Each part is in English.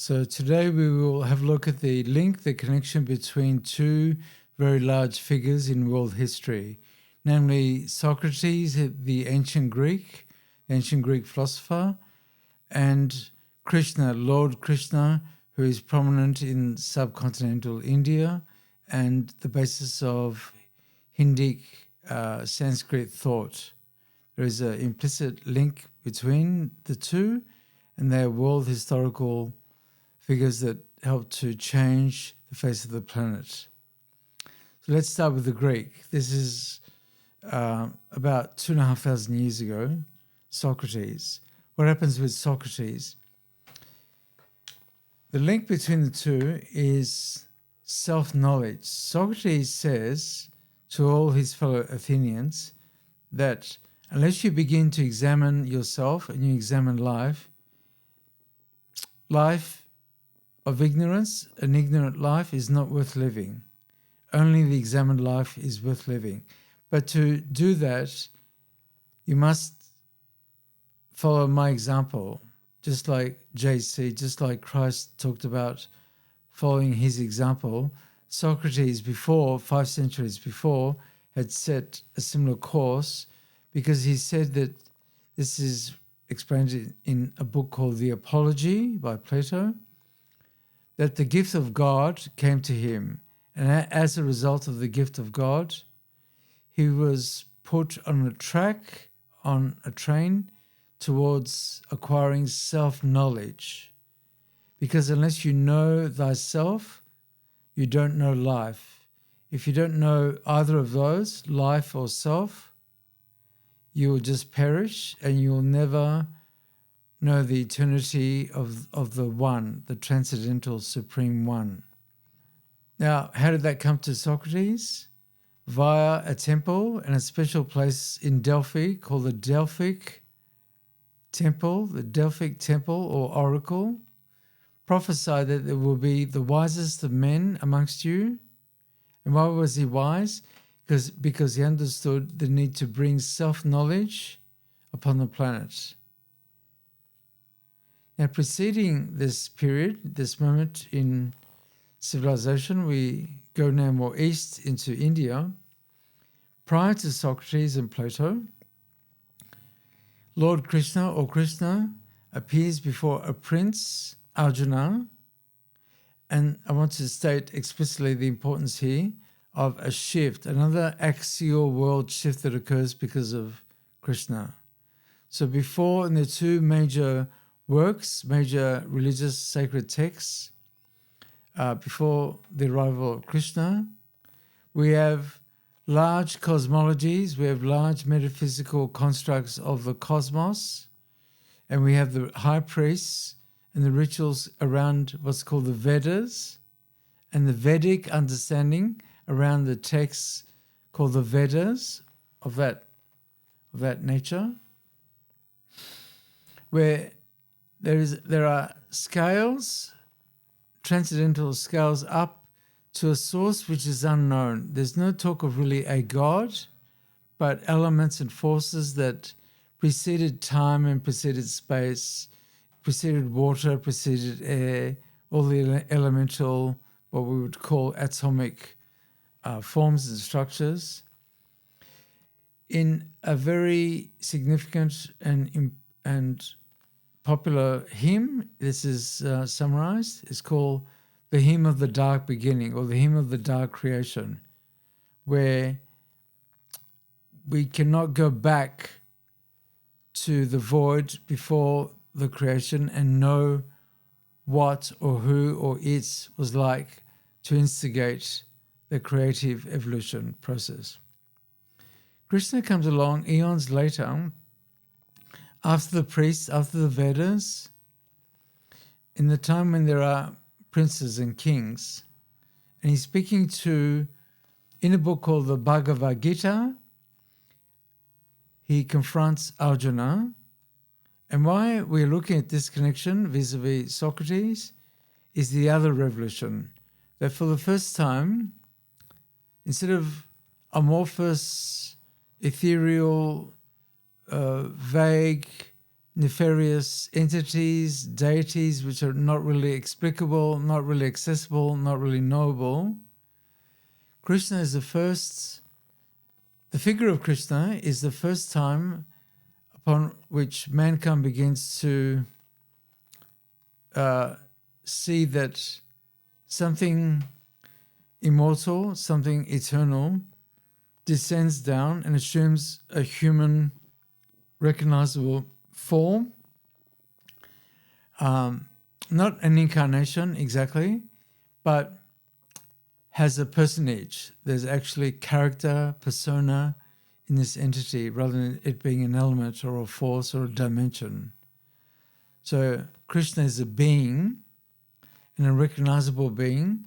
So today we will have a look at the link, the connection between two very large figures in world history, namely Socrates, the ancient Greek philosopher, and Krishna, Lord Krishna, who is prominent in subcontinental India and the basis of Hindic Sanskrit thought. There is an implicit link between the two, and they are world historical figures that help to change the face of the planet. So let's start with the Greek. This is about 2,500 years ago, Socrates. What happens with Socrates? The link between the two is self-knowledge. Socrates says to all his fellow Athenians that unless you begin to examine yourself and you examine life of ignorance, an ignorant life is not worth living. Only the examined life is worth living. But to do that, you must follow my example, just like JC, just like Christ talked about following his example. Socrates before, 5 centuries before, had set a similar course because he said that this is explained in a book called The Apology by Plato, that the gift of God came to him. And as a result of the gift of God, he was put on a track, on a train, towards acquiring self-knowledge. Because unless you know thyself, you don't know life. If you don't know either of those, life or self, you will just perish and you will never know the eternity of the One, the transcendental Supreme One. Now, how did that come to Socrates? Via a temple and a special place in Delphi called the Delphic Temple or Oracle, prophesied that there will be the wisest of men amongst you. And why was he wise? Because he understood the need to bring self-knowledge upon the planet. Now, preceding this period, this moment in civilization, we go now more east into India. Prior to Socrates and Plato, Lord Krishna or Krishna appears before a prince, Arjuna, and I want to state explicitly the importance here of a shift, another axial world shift that occurs because of Krishna. So before, in the two major works, major religious sacred texts, before the arrival of Krishna, we have large cosmologies, we have large metaphysical constructs of the cosmos, and we have the high priests and the rituals around what's called the Vedas, and the Vedic understanding around the texts called the Vedas of that nature, where there are scales, transcendental scales up to a source which is unknown. There's no talk of really a God, but elements and forces that preceded time and preceded space, preceded water, preceded air, all the elemental, what we would call atomic forms and structures. In a very significant and popular hymn, this is summarized, it's called the Hymn of the Dark Beginning or the Hymn of the Dark Creation, where we cannot go back to the void before the creation and know what or who or it was like to instigate the creative evolution process. Krishna comes along eons later, after the priests, after the Vedas, in the time when there are princes and kings. And he's speaking in a book called the Bhagavad Gita, he confronts Arjuna. And why we're looking at this connection vis-a-vis Socrates is the other revolution, that for the first time, instead of amorphous, ethereal, vague, nefarious entities, deities which are not really explicable, not really accessible, not really knowable. Krishna is the figure of Krishna is the first time upon which mankind begins to see that something immortal, something eternal, descends down and assumes a human recognizable form. Not an incarnation exactly, but has a personage. There's actually character, persona in this entity rather than it being an element or a force or a dimension. So Krishna is a being, and a recognizable being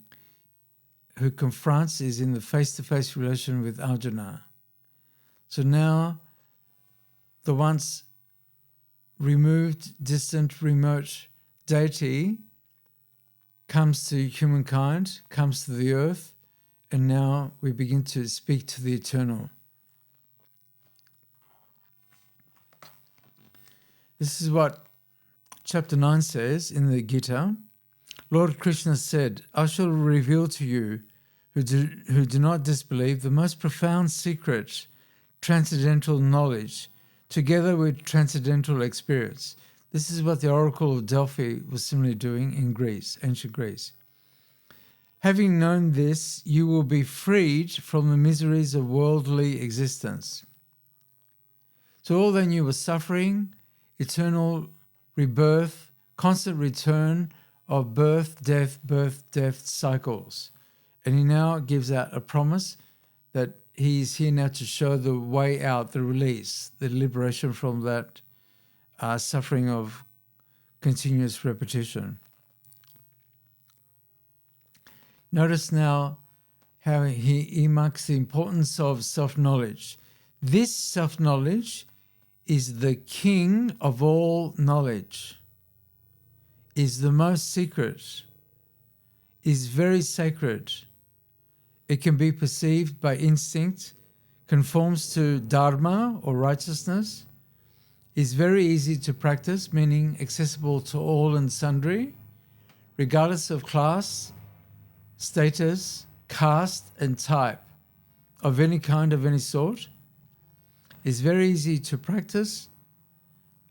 who confronts, is in the face-to-face relation with Arjuna. So now the once removed, distant, remote deity comes to humankind, comes to the earth, and now we begin to speak to the eternal. This is what chapter 9 says in the Gita. Lord Krishna said, I shall reveal to you who do not disbelieve the most profound secret, transcendental knowledge, together with transcendental experience. This is what the Oracle of Delphi was similarly doing in Greece, ancient Greece. Having known this, you will be freed from the miseries of worldly existence. So all they knew was suffering, eternal rebirth, constant return of birth, death cycles. And he now gives out a promise that he's here now to show the way out, the release, the liberation from that suffering of continuous repetition. Notice now how he marks the importance of self-knowledge. This self-knowledge is the king of all knowledge, is the most secret, is very sacred. It can be perceived by instinct, conforms to dharma or righteousness, is very easy to practice, meaning accessible to all and sundry, regardless of class, status, caste and type, of any kind, of any sort, is very easy to practice.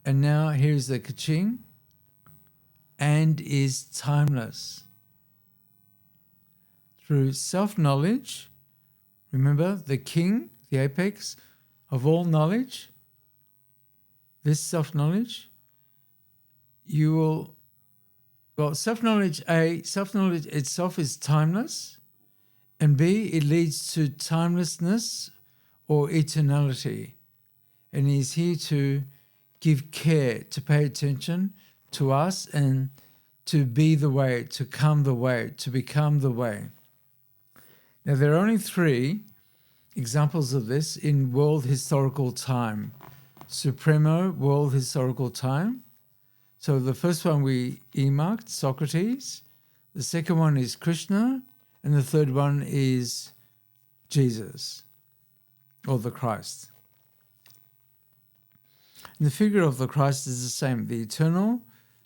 And now here's the kaching, and is timeless. Through self-knowledge, remember the king, the apex of all knowledge, this self-knowledge, you will, self-knowledge itself is timeless, and B, it leads to timelessness or eternality. And he's here to give care, to pay attention to us and to be the way, to come the way, to become the way. Now, there are only 3 examples of this in world historical time. Supremo world historical time. So the first one we earmarked, Socrates. The second one is Krishna. And the third one is Jesus, or the Christ. And the figure of the Christ is the same, the eternal,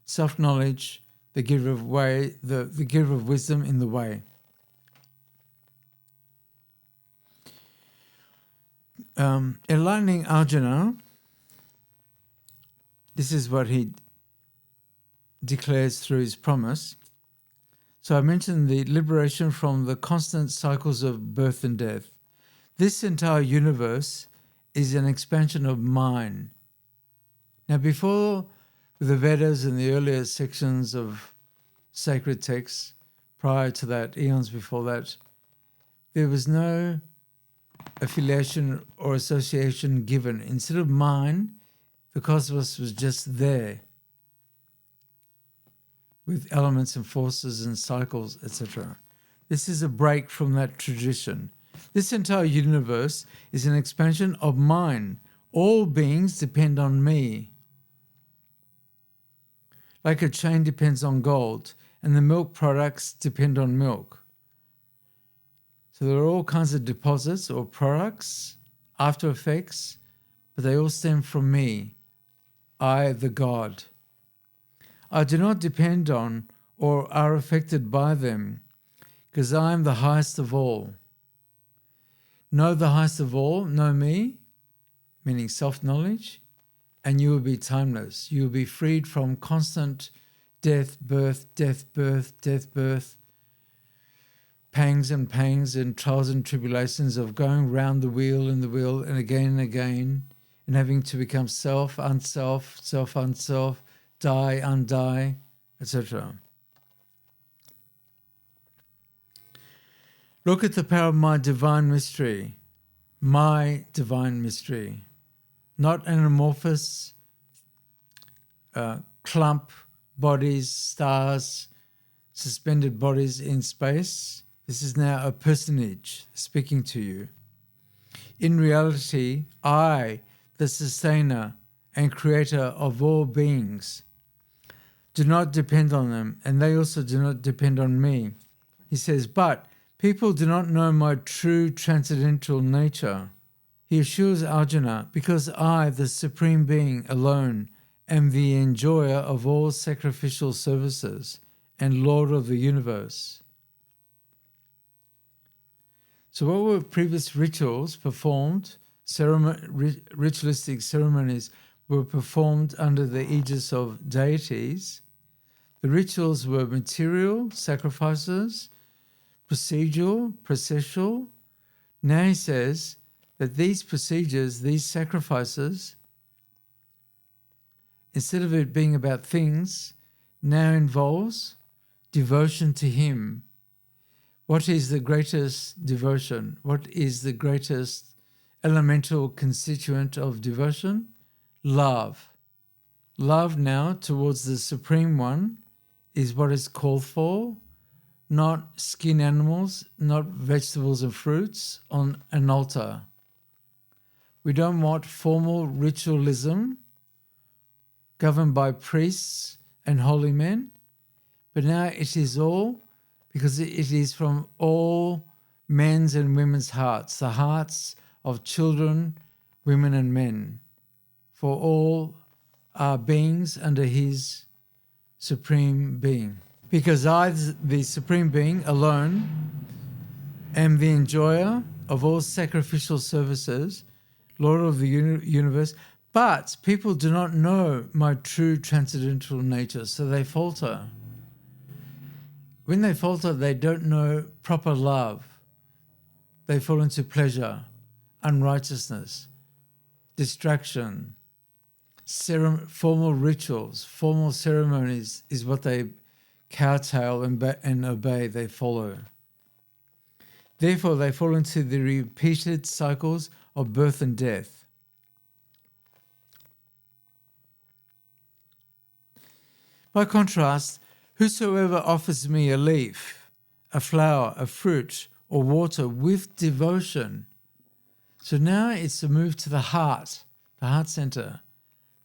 self-knowledge, the giver of way, the giver of wisdom in the way. Enlightening Arjuna, this is what he declares through his promise. So I mentioned the liberation from the constant cycles of birth and death. This entire universe is an expansion of mind. Now, before, with the Vedas and the earlier sections of sacred texts, prior to that, eons before that, there was no affiliation or association given. Instead of mind, the cosmos was just there, with elements and forces and cycles, etc. This is a break from that tradition. This entire universe is an expansion of mind. All beings depend on me. Like a chain depends on gold, and the milk products depend on milk. So there are all kinds of deposits or products, after effects, but they all stem from me. I, the God. I do not depend on or are affected by them, because I am the highest of all. Know the highest of all, know me, meaning self-knowledge, and you will be timeless. You will be freed from constant death, birth, death, birth, death, birth, pangs and trials and tribulations of going round the wheel and again, and having to become self, unself, self, unself, die, undie, etc. Look at the power of my divine mystery, not an amorphous clump, bodies, stars, suspended bodies in space. This is now a personage speaking to you. In reality, I, the sustainer and creator of all beings, do not depend on them, and they also do not depend on me. He says, but people do not know my true transcendental nature. He assures Arjuna, because I, the Supreme Being alone, am the enjoyer of all sacrificial services and Lord of the universe. So what were previous rituals performed, ritualistic ceremonies were performed under the aegis of deities? The rituals were material, sacrifices, procedural, processual. Now he says that these procedures, these sacrifices, instead of it being about things, now involves devotion to him. What is the greatest devotion? What is the greatest elemental constituent of devotion? Love. Love now towards the Supreme One is what is called for, not skin animals, not vegetables and fruits on an altar. We don't want formal ritualism governed by priests and holy men, but now it is all, because it is from all men's and women's hearts, the hearts of children, women and men, for all are beings under his Supreme Being. Because I, the Supreme Being alone, am the enjoyer of all sacrificial services, Lord of the universe, but people do not know my true transcendental nature, so they falter. When they falter, they don't know proper love. They fall into pleasure, unrighteousness, distraction, formal rituals, formal ceremonies is what they kowtow and obey, they follow. Therefore, they fall into the repeated cycles of birth and death. By contrast, whosoever offers me a leaf, a flower, a fruit, or water with devotion. So now it's a move to the heart center.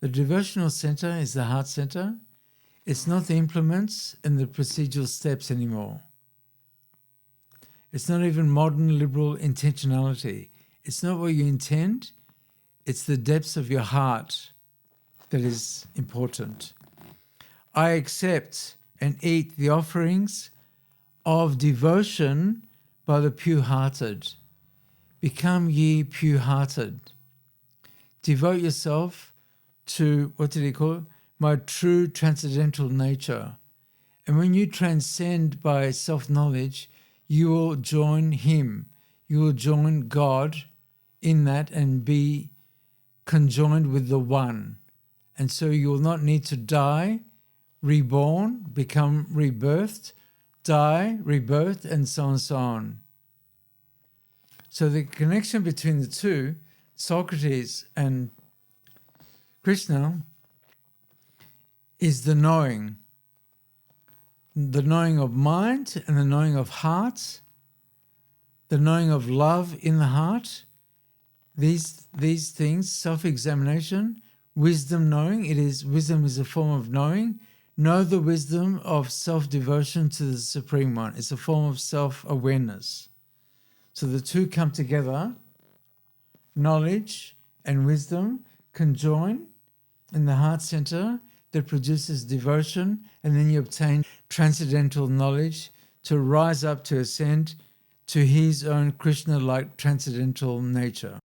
The devotional center is the heart center. It's not the implements and the procedural steps anymore. It's not even modern liberal intentionality. It's not what you intend. It's the depths of your heart that is important. I accept and eat the offerings of devotion by the pure-hearted. Become ye pure-hearted. Devote yourself to, what did he call it? My true transcendental nature. And when you transcend by self-knowledge, you will join him. You will join God in that and be conjoined with the one. And so you will not need to die, reborn, become rebirthed, die, rebirth, and so on and so on. So the connection between the two, Socrates and Krishna, is the knowing of mind and the knowing of heart, the knowing of love in the heart. These things, self-examination, wisdom knowing, wisdom is a form of knowing. Know the wisdom of self-devotion to the Supreme One. It's a form of self-awareness. So the two come together, knowledge and wisdom conjoin in the heart center that produces devotion, and then you obtain transcendental knowledge to rise up, to ascend to his own Krishna-like transcendental nature.